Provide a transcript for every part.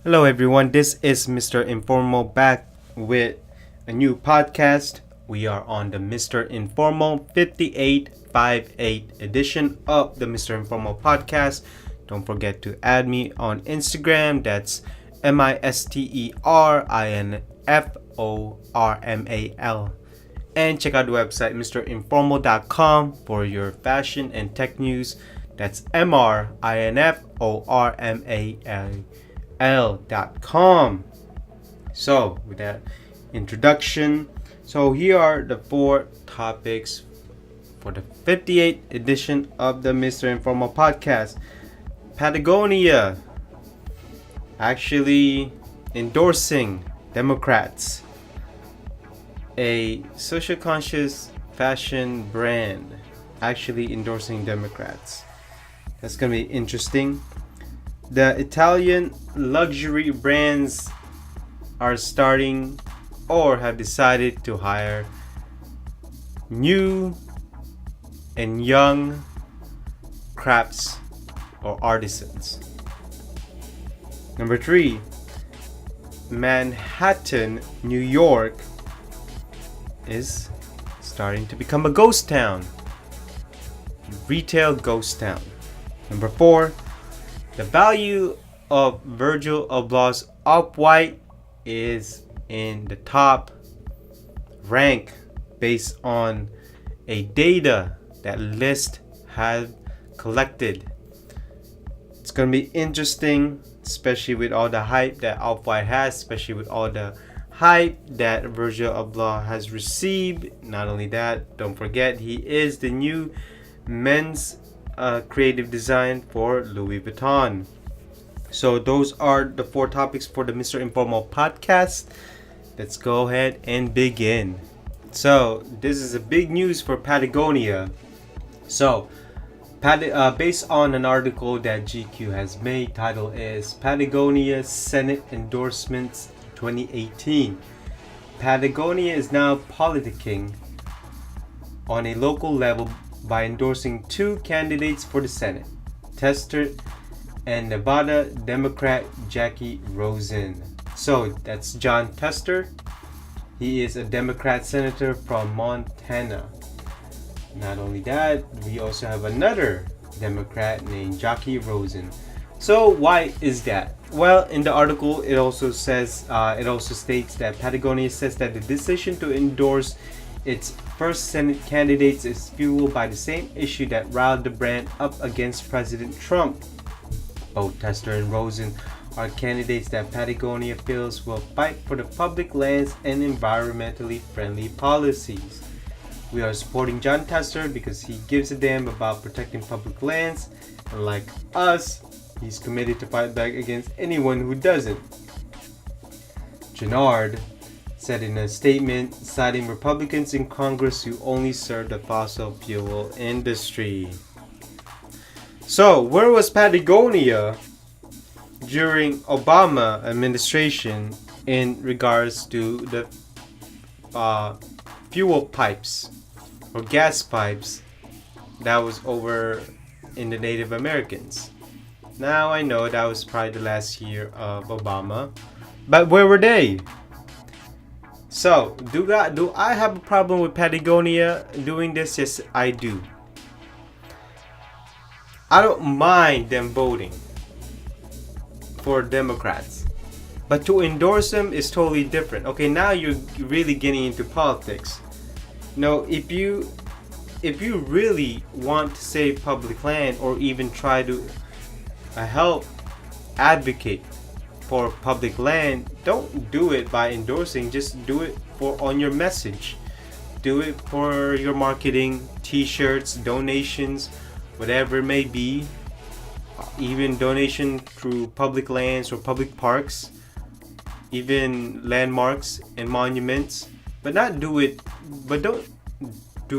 Hello, everyone. This is Mr. Informal back with a new podcast. We are on the Mr. Informal 5858 edition of the Mr. Informal Podcast. Don't forget to add me on Instagram. That's MisterInformal. And check out the website mrinformal.com for your fashion and tech news. That's MRINFORMAL.com. So, with that introduction, here are the 4 topics for the 58th edition of the Mr. Informal Podcast. Patagonia actually endorsing Democrats. A social conscious fashion brand actually endorsing Democrats. That's going to be interesting. The Italian luxury brands are starting or have decided to hire new and young crafts or artisans. Number 3, Manhattan, New York is starting to become a ghost town. Retail ghost town. Number 4, the value of Virgil Abloh's Off-White is in the top rank based on a data that List had collected. It's going to be interesting, especially with all the hype that Off-White has, especially with all the hype that Virgil Abloh has received. Not only that, don't forget he is the new men's creative design for Louis Vuitton. So those are the 4 topics for the Mr. Informal Podcast. Let's go ahead and begin. So this is a big news for Patagonia. So based on an article that GQ has made, title is Patagonia Senate Endorsements 2018. Patagonia is now politicking on a local level by endorsing 2 candidates for the Senate, Tester and Nevada Democrat Jackie Rosen. So that's John Tester. He is a Democrat senator from Montana. Not only that, we also have another Democrat named Jackie Rosen. So why is that? Well, in the article, it also states that Patagonia says that the decision to endorse its first Senate candidates is fueled by the same issue that riled the brand up against President Trump. Both Tester and Rosen are candidates that Patagonia feels will fight for the public lands and environmentally friendly policies. We are supporting John Tester because he gives a damn about protecting public lands, and like us, he's committed to fight back against anyone who doesn't. Gennard said in a statement, citing Republicans in Congress who only serve the fossil fuel industry. So, where was Patagonia during Obama administration in regards to the fuel pipes or gas pipes that was over in the Native Americans? Now I know that was probably the last year of Obama, but where were they? So, do I have a problem with Patagonia doing this? Yes, I do. I don't mind them voting for Democrats, but to endorse them is totally different. Okay, now you're really getting into politics. No, if you really want to save public land or even try to help advocate for public land, don't do it by endorsing. Just do it on your message. Do it for your marketing, t-shirts, donations, whatever it may be. Even donation through public lands or public parks, even landmarks and monuments. But don't do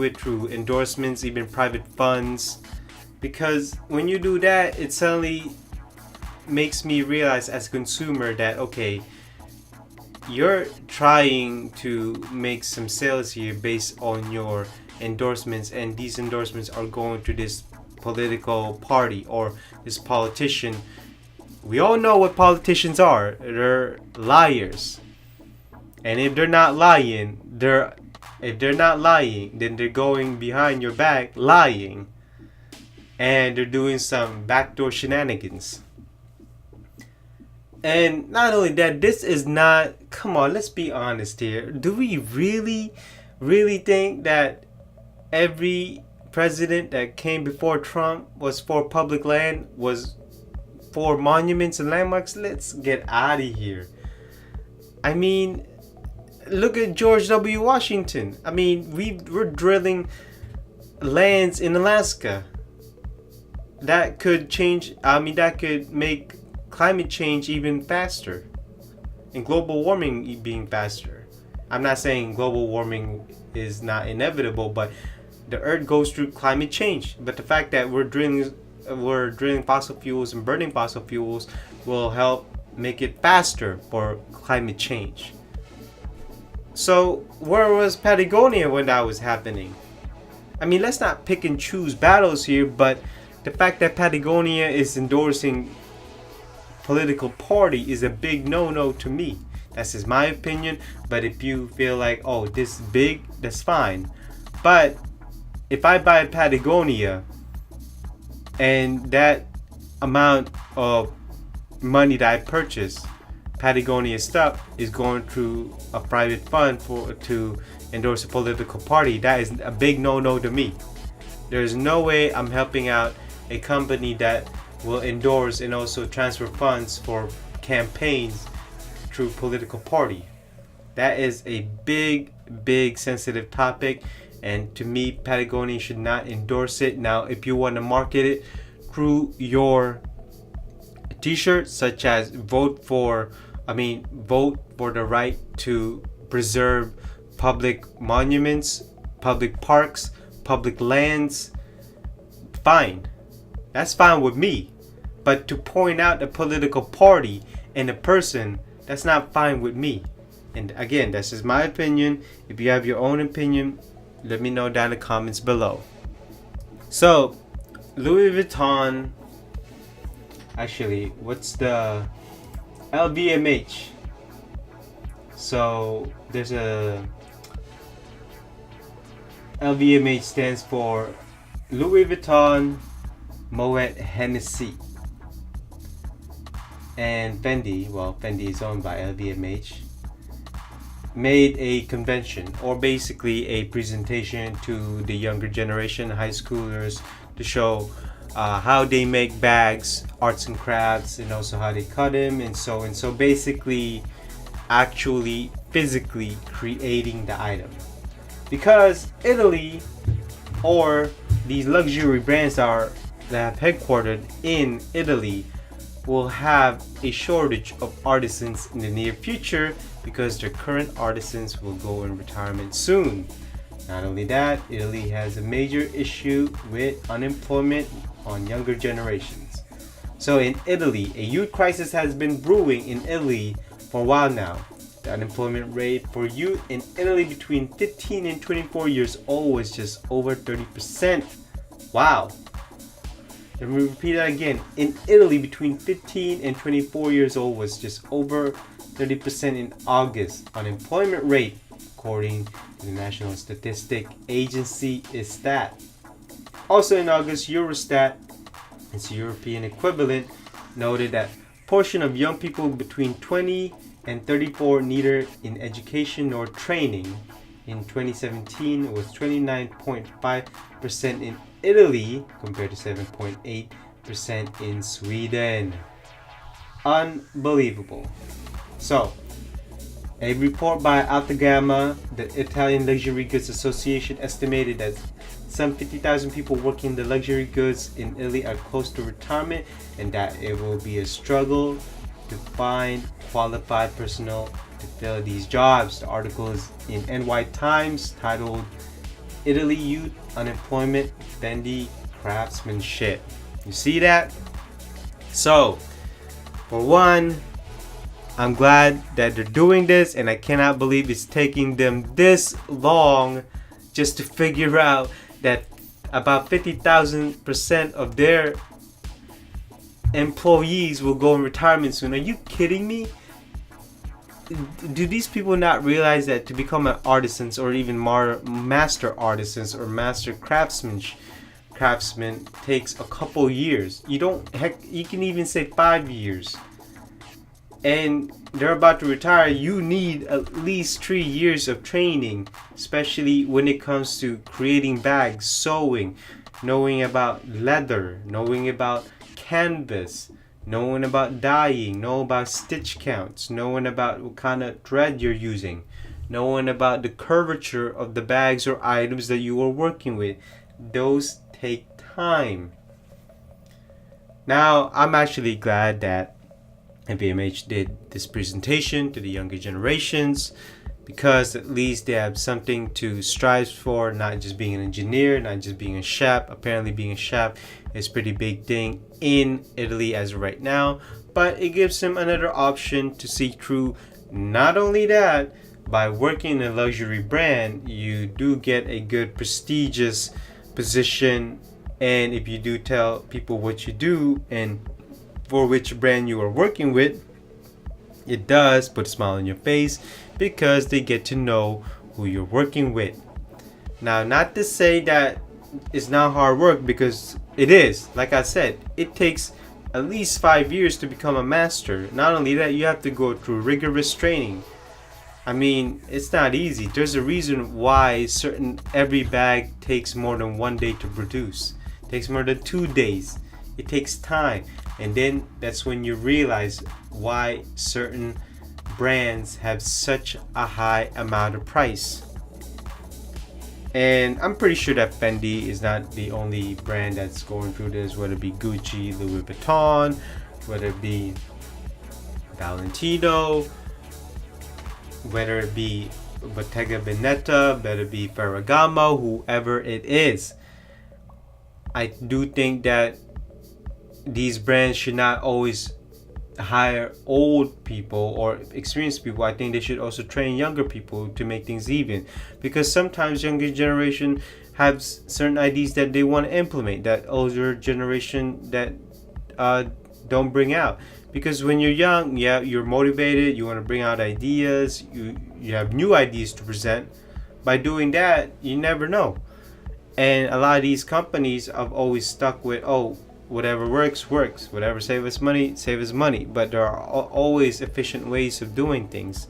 it through endorsements, even private funds. Because when you do that, it suddenly makes me realize as a consumer that, okay, you're trying to make some sales here based on your endorsements, and these endorsements are going to this political party or this politician we all know what politicians are. They're liars. And if they're not lying, then they're going behind your back lying. And they're doing some backdoor shenanigans. And not only that, this is not, come on, let's be honest here. Do we really think that every president that came before Trump was for public land, was for monuments and landmarks? Let's get out of here. I mean, look at George W. Washington. I mean, we're drilling lands in Alaska. That could change, that could make climate change even faster. And global warming being faster. I'm not saying global warming is not inevitable, but the earth goes through climate change. But the fact that we're drilling fossil fuels and burning fossil fuels will help make it faster for climate change. So where was Patagonia when that was happening? I mean, let's not pick and choose battles here, but the fact that Patagonia is endorsing political party is a big no-no to me. That's just my opinion. But if you feel like, oh, this is big, that's fine. But if I buy Patagonia and that amount of money that I purchase Patagonia stuff is going through a private fund to endorse a political party, that is a big no-no to me. There's no way I'm helping out a company that will endorse and also transfer funds for campaigns through political party. That is a big sensitive topic, and to me, Patagonia should not endorse it. Now, if you want to market it through your t-shirts, such as vote for the right to preserve public monuments, public parks, public lands, fine. That's fine with me. But to point out a political party and a person, that's not fine with me. And again, that's just my opinion. If you have your own opinion, let me know down in the comments below. So, Louis Vuitton, actually, what's the LVMH? So, there's a LVMH stands for Louis Vuitton, Moet Hennessy. And Fendi is owned by LVMH, made a convention, or basically a presentation to the younger generation, high schoolers, to show how they make bags, arts and crafts, and also how they cut them, and so basically actually physically creating the item. Because Italy, or these luxury brands that have headquartered in Italy, will have a shortage of artisans in the near future because their current artisans will go in retirement soon. Not only that, Italy has a major issue with unemployment on younger generations. So in Italy, a youth crisis has been brewing in Italy for a while now. The unemployment rate for youth in Italy between 15 and 24 years old was just over 30%. Wow. Let me repeat that again. In Italy, between 15 and 24 years old was just over 30% in August. Unemployment rate, according to the National Statistic Agency, is that. Also in August, Eurostat, its European equivalent, noted that portion of young people between 20 and 34 neither in education nor training. In 2017, it was 29.5% in Italy compared to 7.8% in Sweden. Unbelievable. So, a report by Altagamma, the Italian Luxury Goods Association, estimated that some 50,000 people working in the luxury goods in Italy are close to retirement, and that it will be a struggle to find qualified personnel to fill these jobs. The article is in NY Times titled Italy Youth Unemployment Fendi Craftsmanship. You see that? So, for one, I'm glad that they're doing this, and I cannot believe it's taking them this long just to figure out that about 50,000% of their employees will go in retirement soon. Are you kidding me? Do these people not realize that to become an artisans or even master artisans or master craftsmen takes a couple years? You can even say 5 years. And they're about to retire. You need at least 3 years of training, especially when it comes to creating bags, sewing, knowing about leather, knowing about canvas, knowing about dyeing, knowing about stitch counts, knowing about what kind of thread you're using, knowing about the curvature of the bags or items that you are working with. Those take time. Now, I'm actually glad that MPMH did this presentation to the younger generations, because at least they have something to strive for, not just being an engineer, not just being a chef. Apparently being a chef is a pretty big thing in Italy as of right now, but it gives them another option to see through. Not only that, by working in a luxury brand, you do get a good prestigious position, and if you do tell people what you do and for which brand you are working with, it does put a smile on your face because they get to know who you're working with. Now, not to say that it's not hard work, because it is. Like I said, it takes at least 5 years to become a master. Not only that, you have to go through rigorous training. I mean, it's not easy. There's a reason why every bag takes more than 1 day to produce. It takes more than 2 days. It takes time. And then that's when you realize why certain brands have such a high amount of price. And I'm pretty sure that Fendi is not the only brand that's going through this, whether it be Gucci, Louis Vuitton, whether it be Valentino, whether it be Bottega Veneta, whether it be Ferragamo, whoever it is. I do think that these brands should not always hire old people or experienced people. I think they should also train younger people to make things even, because sometimes younger generation have certain ideas that they want to implement that older generation that don't bring out. Because when you're young, yeah, you're motivated, you want to bring out ideas, you have new ideas to present. By doing that, you never know. And a lot of these companies have always stuck with, whatever works, whatever saves us money. But there are always efficient ways of doing things,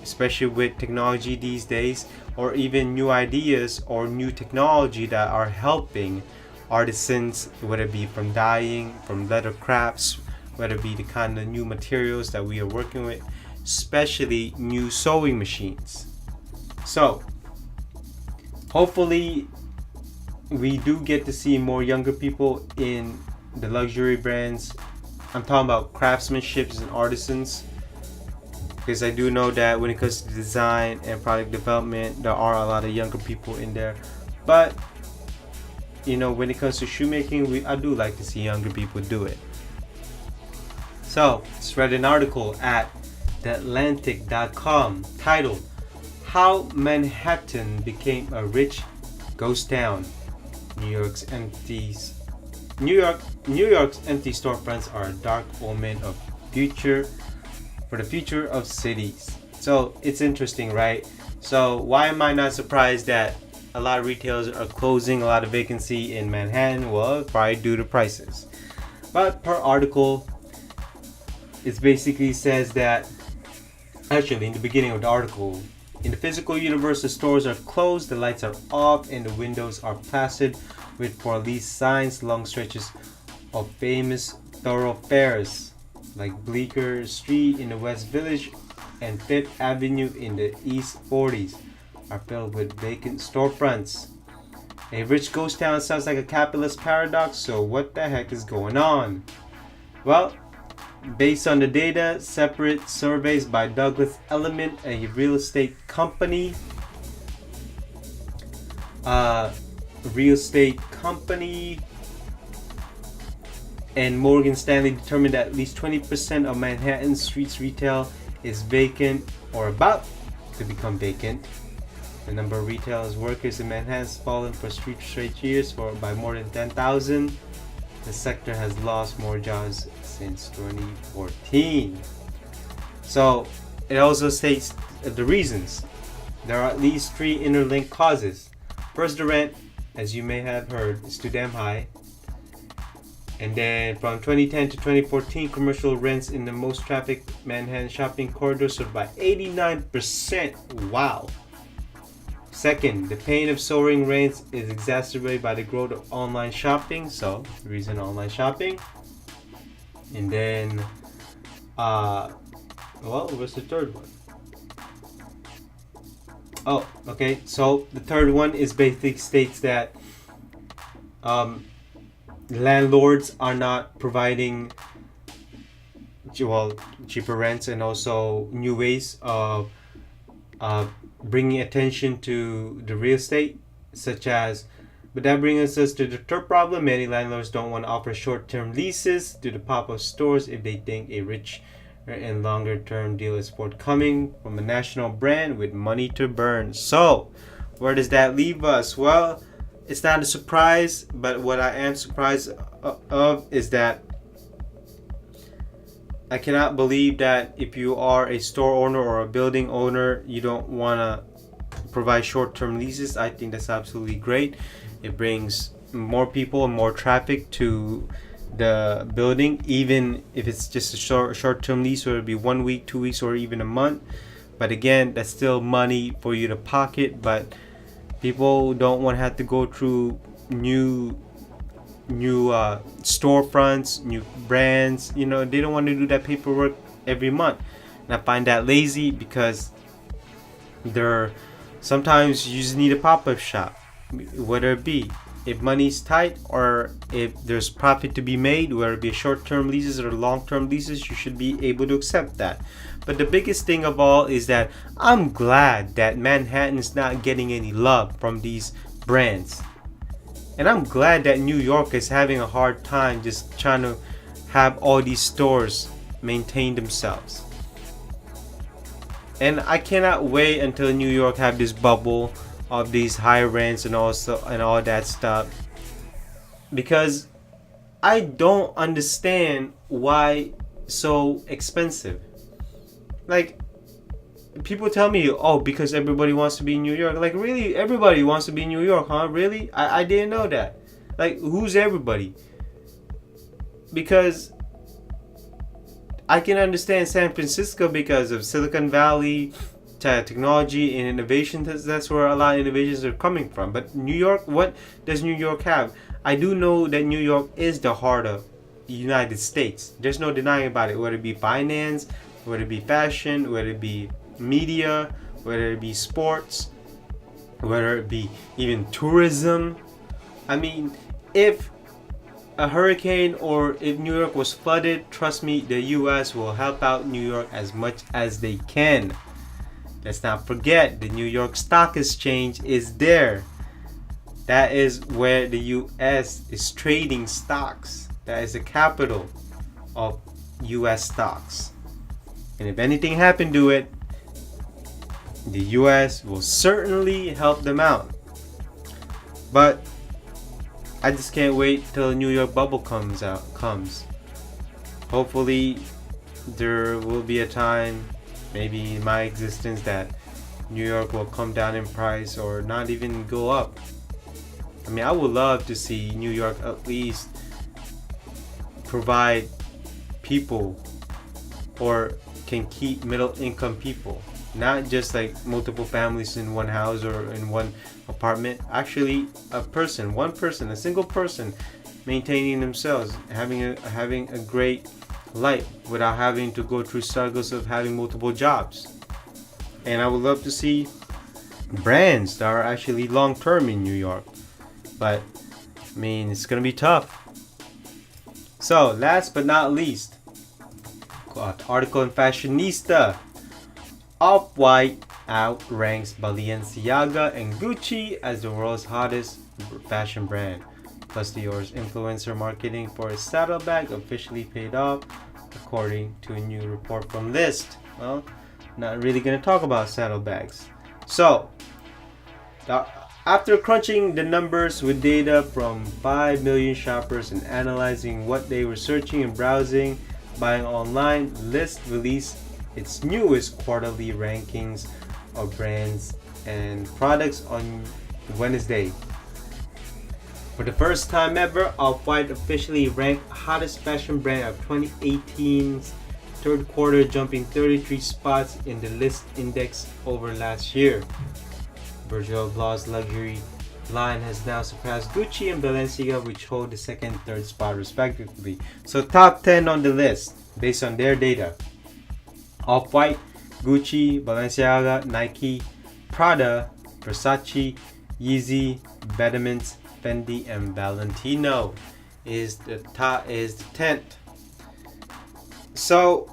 especially with technology these days, or even new ideas or new technology that are helping artisans, whether it be from dyeing, from leather crafts, whether it be the kind of new materials that we are working with, especially new sewing machines. So hopefully we do get to see more younger people in the luxury brands. I'm talking about craftsmanships and artisans, because I do know that when it comes to design and product development, there are a lot of younger people in there. But when it comes to shoemaking, I do like to see younger people do it. So let's read an article at theatlantic.com titled "How Manhattan Became a Rich Ghost Town. New York's empty storefronts are a dark omen of the future of cities." So it's interesting, right? So why am I not surprised that a lot of retailers are closing, a lot of vacancy in Manhattan? Well, probably due to prices. But per article, it basically says that, actually in the beginning of the article, in the physical universe, the stores are closed, the lights are off, and the windows are plastered with for lease signs. Long stretches of famous thoroughfares like Bleecker Street in the West Village and Fifth Avenue in the East 40s are filled with vacant storefronts. A rich ghost town sounds like a capitalist paradox, so what the heck is going on? Well, based on the data, separate surveys by Douglas Elliman, a real estate company, and Morgan Stanley determined that at least 20% of Manhattan streets retail is vacant or about to become vacant. The number of retail workers in Manhattan has fallen for 3 straight years by more than 10,000. the sector has lost more jobs since 2014. So it also states the reasons. There are at least 3 interlinked causes. First, the rent, as you may have heard, is too damn high. And then from 2010 to 2014, commercial rents in the most trafficked Manhattan shopping corridor soared by 89%. Wow. Second, the pain of soaring rents is exacerbated by the growth of online shopping. So, reason online shopping. And then, what's the third one? Oh, okay. So the third one is basically states that landlords are not providing cheaper rents and also new ways of bringing attention to the real estate, but that brings us to the third problem. Many landlords don't want to offer short-term leases to the pop-up stores if they think a rich and longer-term deal is forthcoming from a national brand with money to burn. So, where does that leave us? Well, it's not a surprise, but what I am surprised of is that I cannot believe that if you are a store owner or a building owner, you don't want to provide short-term leases. I think that's absolutely great. It brings more people and more traffic to the building, even if it's just a short-term lease, whether it be 1 week, 2 weeks, or even a month. But again, that's still money for you to pocket. But people don't want to have to go through new storefronts, new brands. They don't want to do that paperwork every month. And I find that lazy because sometimes you just need a pop-up shop, whether it be if money's tight or if there's profit to be made, whether it be short-term leases or long-term leases, you should be able to accept that. But the biggest thing of all is that I'm glad that Manhattan is not getting any love from these brands. And I'm glad that New York is having a hard time just trying to have all these stores maintain themselves. And I cannot wait until New York have this bubble of these high rents and all that stuff, because I don't understand why so expensive. Like, people tell me, oh, because everybody wants to be in New York. Like, really? Everybody wants to be in New York, huh? Really? I didn't know that. Like, who's everybody? Because I can understand San Francisco because of Silicon Valley, technology and innovation. That's where a lot of innovations are coming from. But New York, what does New York have? I do know that New York is the heart of the United States. There's no denying about it. Whether it be finance, whether it be fashion, whether it be media, whether it be sports, whether it be even tourism. I mean, if a hurricane or if New York was flooded, trust me, the US will help out New York as much as they can. Let's not forget, the New York Stock Exchange is there. That is where the US is trading stocks. That is the capital of US stocks. And if anything happened to it, the US will certainly help them out. But I just can't wait till the New York bubble comes. Hopefully there will be a time, maybe in my existence, that New York will come down in price or not even go up. I mean, I would love to see New York at least provide people or can keep middle income people, not just like multiple families in one house or in one apartment. Actually, a single person maintaining themselves, having a great life without having to go through struggles of having multiple jobs. And I would love to see brands that are actually long term in New York. But I mean, it's gonna be tough. So last but not least, article in Fashionista. Off-White outranks Balenciaga and Gucci as the world's hottest fashion brand. Plus, Dior's influencer marketing for its saddlebag officially paid off, according to a new report from List. Well, not really going to talk about saddlebags. So, After crunching the numbers with data from 5 million shoppers and analyzing what they were searching and browsing, buying online, List released its newest quarterly rankings of brands and products on Wednesday. For the first time ever, Off-White officially ranked hottest fashion brand of 2018's third quarter, jumping 33 spots in the List index over last year. Virgil Abloh's luxury line has now surpassed Gucci and Balenciaga, which hold the second and third spot respectively. So top 10 on the list based on their data: Off-White, Gucci, Balenciaga, Nike, Prada, Versace, Yeezy, Betterments, Fendi, and Valentino is the 10th. So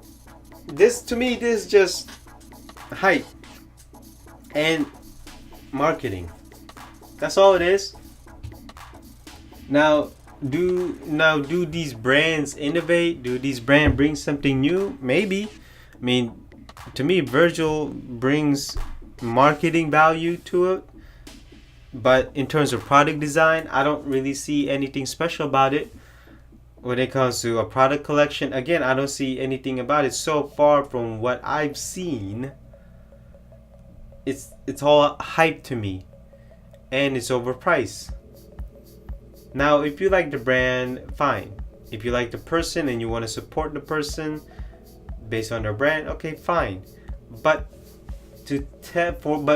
this, to me, this is just hype and marketing. That's all it is. Now do these brands innovate? Do these brands bring something new? Maybe. I mean, to me, Virgil brings marketing value to it, but in terms of product design, I don't really see anything special about it. When it comes to a product collection, again, I don't see anything about it. So far from what I've seen, it's all hype to me, and it's overpriced. Now, if you like the brand, fine. If you like the person and you want to support the person based on their brand, okay, fine. But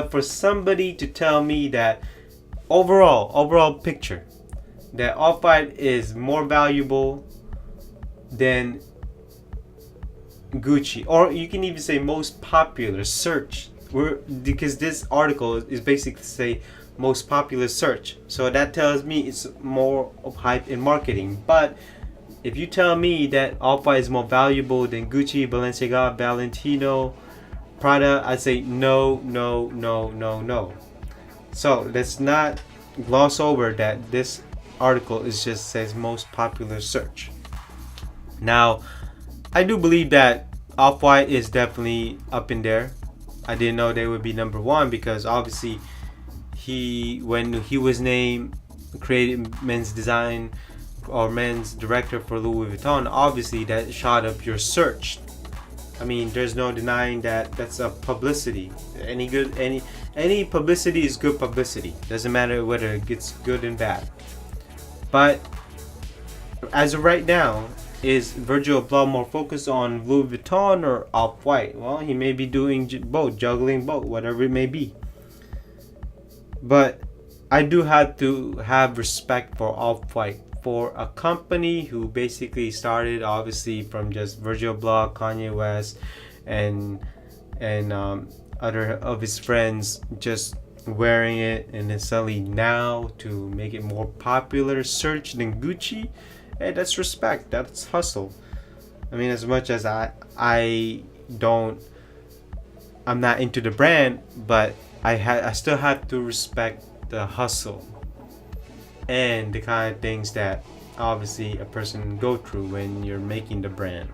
for somebody to tell me that overall picture, that Off-White is more valuable than Gucci, or you can even say most popular search, because this article is basically say most popular search, so that tells me it's more of hype in marketing. But if you tell me that Off-White is more valuable than Gucci, Balenciaga, Valentino, Prada, I say no. So let's not gloss over that this article just says most popular search. Now, I do believe that Off-White is definitely up in there. I didn't know they would be number one, because obviously when he was named creative men's design or men's director for Louis Vuitton, obviously that shot up your search. I mean, there's no denying that that's a publicity. Any publicity is good publicity. Doesn't matter whether it gets good and bad. But as of right now, is Virgil Abloh more focused on Louis Vuitton or Off-White? Well, he may be doing both, juggling both, whatever it may be. But I do have to have respect for Off-White, for a company who basically started obviously from just Virgil Abloh, Kanye West, and other of his friends just wearing it, and then suddenly now to make it more popular search than Gucci. Hey, that's respect. That's hustle. I mean, as much as I'm not into the brand, but I still have to respect the hustle and the kind of things that obviously a person go through when you're making the brand.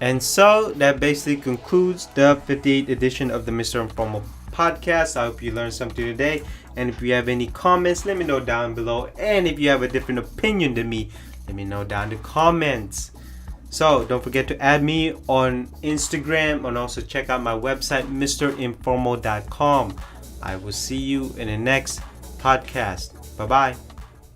And so that basically concludes the 58th edition of the Mr. Informal Podcast. I hope you learned something today. And if you have any comments, let me know down below. And if you have a different opinion than me, let me know down in the comments. So don't forget to add me on Instagram, and also check out my website, mrinformal.com. I will see you in the next podcast. Bye-bye.